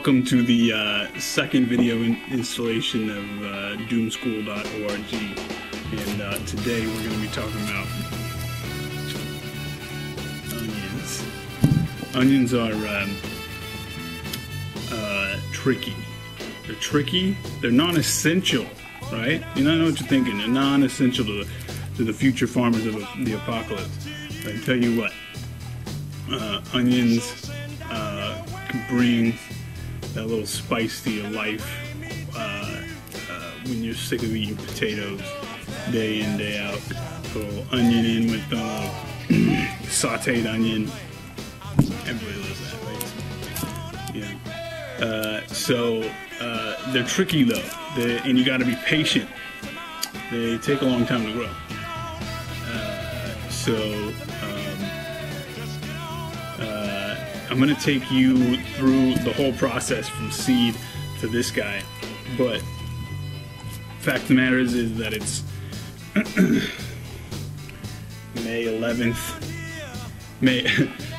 Welcome to the second video installation of DoomSchool.org, and today we're going to be talking about onions. Onions are tricky. They're tricky. They're non-essential, right? You know what you're thinking. They're non-essential to the future farmers of the apocalypse. I tell you what, onions can bring that little spice to your life when you're sick of eating potatoes day in, day out. A little onion in with sauteed onion. Everybody loves that, right? Yeah. They're tricky though, and you got to be patient. They take a long time to grow. I'm going to take you through the whole process from seed to this guy, but fact of the matter is that it's May 11th,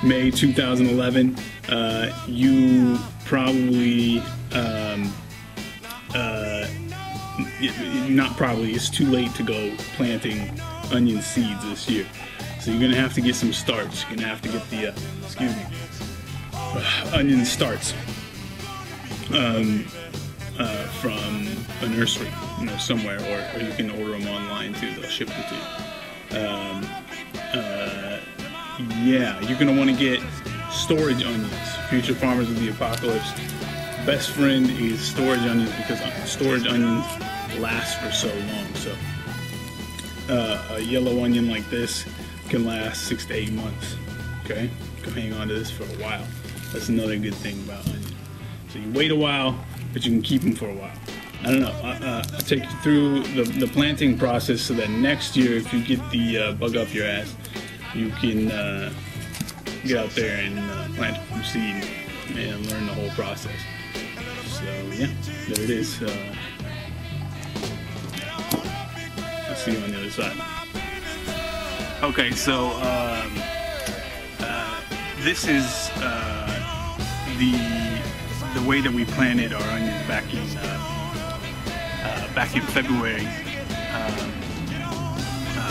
May 2011. You probably, not probably, it's too late to go planting onion seeds this year. So you're going to have to get some starts. You're going to have to get the, onion starts from a nursery, somewhere, or you can order them online too. They'll ship them to you. Yeah, you're going to want to get storage onions. Future farmers of the apocalypse, best friend is storage onions, because storage onions last for so long. So a yellow onion like this can last 6 to 8 months. Okay, you can hang on to this for a while. That's another good thing about onions. So you wait a while, but you can keep them for a while. I don't know. I'll take you through the planting process so that next year, if you get the bug up your ass, you can get out there and plant from seed and learn the whole process. So yeah, there it is. I'll see you on the other side. Okay, so this is the way that we planted our onions back in February. It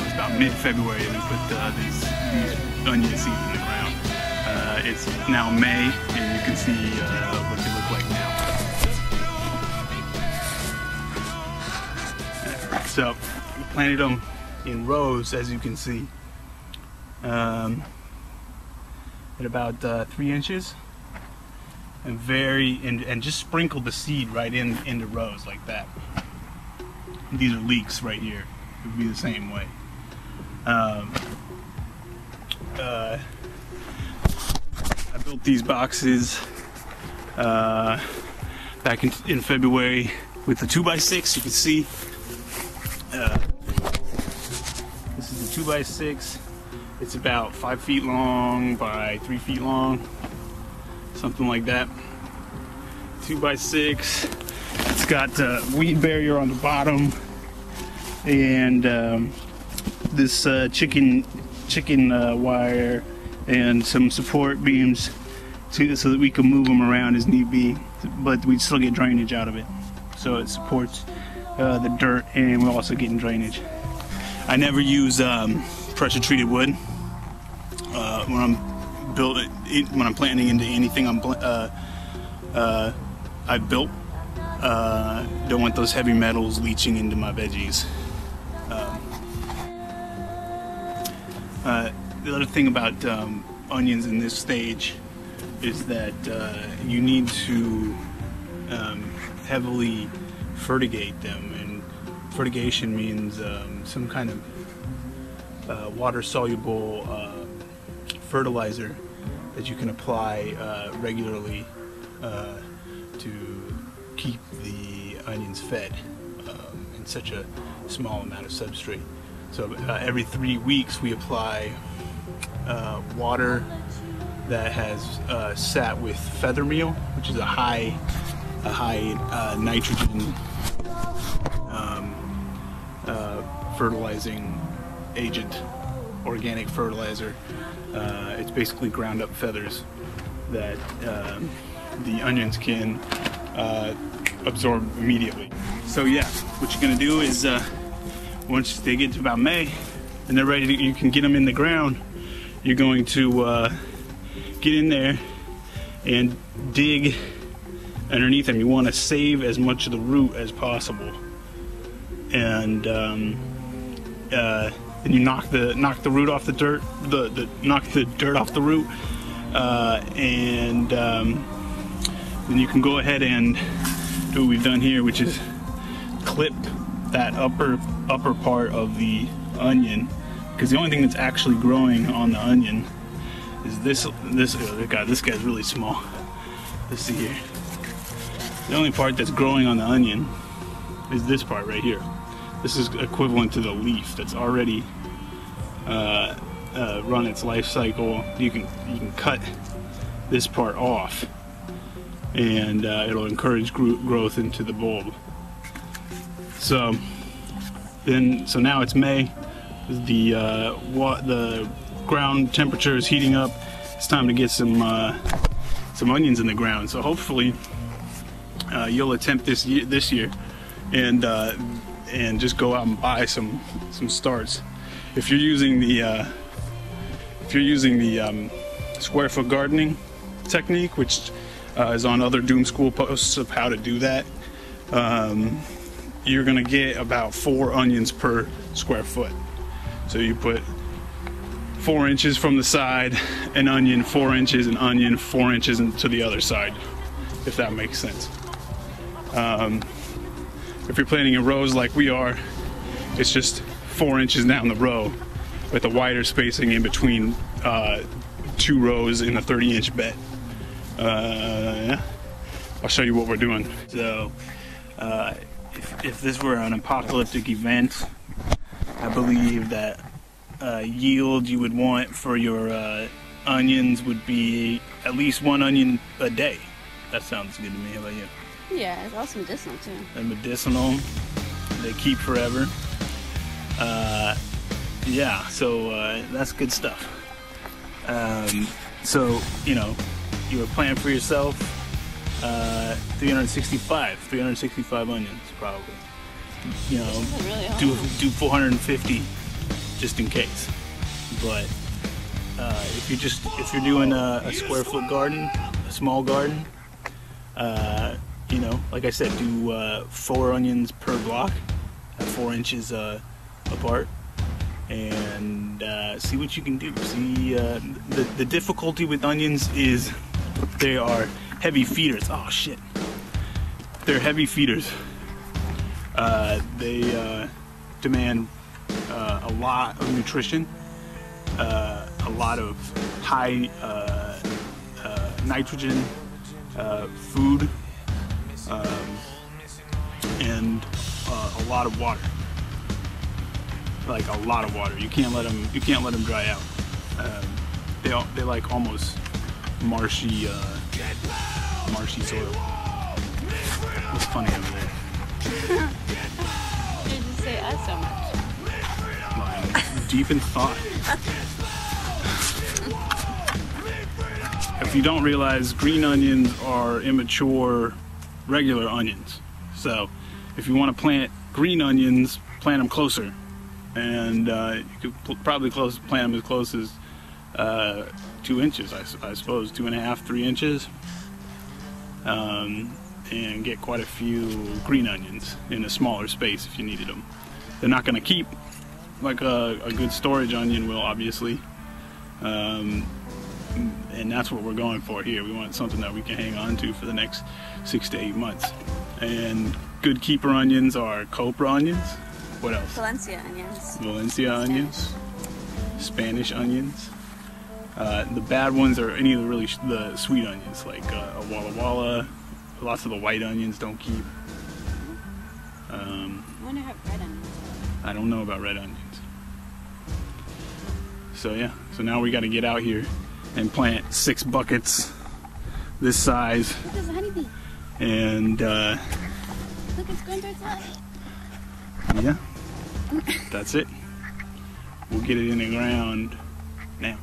was about mid-February that we put these onion seeds in the ground. It's now May, and you can see what they look like now. So we planted them in rows, as you can see, at about 3 inches. And just sprinkle the seed right into rows like that. These are leeks right here. It would be the same way. I built these boxes back in February with the 2x6. You can see this is the 2x6. It's about 5 feet long by 3 feet long. Something like that. 2x6. It's got weed barrier on the bottom, and this chicken wire, and some support beams so that we can move them around as need be, but we still get drainage out of it. So it supports the dirt, and we're also getting drainage. I never use pressure treated wood when I'm planting into anything I've built. Don't want those heavy metals leaching into my veggies. The other thing about onions in this stage is that you need to heavily fertigate them, and fertigation means some kind of water-soluble fertilizer that you can apply regularly to keep the onions fed in such a small amount of substrate. So every 3 weeks we apply water that has sat with feather meal, which is a high nitrogen fertilizing agent, organic fertilizer. It's basically ground up feathers that the onions can absorb immediately. So yeah, what you're gonna do is once they get to about May and they're ready to, you can get them in the ground, you're going to get in there and dig underneath them. You want to save as much of the root as possible, and then you knock the root off the dirt, knock the dirt off the root, and then you can go ahead and do what we've done here, which is clip that upper part of the onion, because the only thing that's actually growing on the onion is this guy's really small. Let's see here. The only part that's growing on the onion is this part right here. This is equivalent to the leaf that's already run its life cycle. You can cut this part off, and it'll encourage growth into the bulb. So now it's May. The ground temperature is heating up. It's time to get some onions in the ground. So hopefully you'll attempt this year and just go out and buy some starts. If you're using the square foot gardening technique, which is on other Doom School posts of how to do that, you're gonna get about 4 onions per square foot. So you put 4 inches from the side, an onion, 4 inches, an onion, 4 inches to the other side, if that makes sense. If you're planting in rows like we are, it's just 4 inches down the row with a wider spacing in between 2 rows in a 30-inch bed. Yeah. I'll show you what we're doing. So if this were an apocalyptic event, I believe that yield you would want for your onions would be at least 1 onion a day. That sounds good to me. How about you? Yeah, it's also medicinal too. They're medicinal. They keep forever. Yeah, so that's good stuff. So, you know, you were planning for yourself 365 onions probably. You know, really do 450 just in case. But if you're doing a square foot garden, a small garden, you know, like I said, do 4 onions per block at 4 inches apart, and see what you can do. See, the difficulty with onions is they are heavy feeders. Oh shit, they're heavy feeders. They demand a lot of nutrition, a lot of high nitrogen food, and a lot of water. Like a lot of water. You can't let them dry out. They like almost marshy soil. What's funny over there? You just say us so much. I'm deep in thought. If you don't realize, green onions are immature regular onions. So if you want to plant green onions, plant them closer. And you could probably plant them as close as 2 inches, I suppose, 2.5, 3 inches. And get quite a few green onions in a smaller space if you needed them. They're not going to keep like a good storage onion will, obviously. And that's what we're going for here. We want something that we can hang on to for the next 6 to 8 months. And good keeper onions are copra onions. What else? Valencia onions. Valencia onions. Spanish onions. The bad ones are any of the really the sweet onions, like a Walla Walla. Lots of the white onions don't keep. I wonder how red onions are. I don't know about red onions. So yeah, so now we got to get out here and plant 6 buckets this size. Look, there's a honeybee. And look, it's going towards us. Yeah, that's it. We'll get it in the ground now.